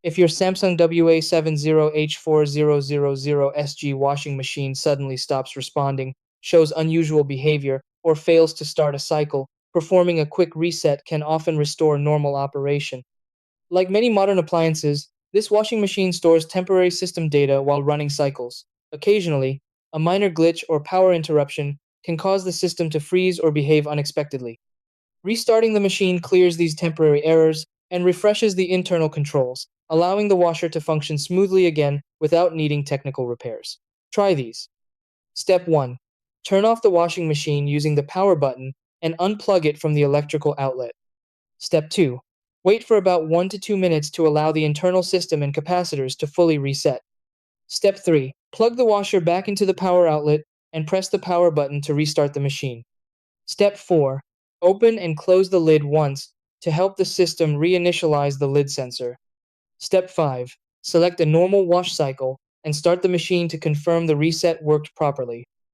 If your Samsung WA70H4000SG washing machine suddenly stops responding, shows unusual behavior, or fails to start a cycle, performing a quick reset can often restore normal operation. Like many modern appliances, this washing machine stores temporary system data while running cycles. Occasionally, a minor glitch or power interruption can cause the system to freeze or behave unexpectedly. Restarting the machine clears these temporary errors and refreshes the internal controls, allowing the washer to function smoothly again without needing technical repairs. Try these. Step 1. Turn off the washing machine using the power button and unplug it from the electrical outlet. Step 2. Wait for about 1 to 2 minutes to allow the internal system and capacitors to fully reset. Step 3. Plug the washer back into the power outlet and press the power button to restart the machine. Step 4. Open and close the lid once to help the system reinitialize the lid sensor. Step 5. Select a normal wash cycle and start the machine to confirm the reset worked properly.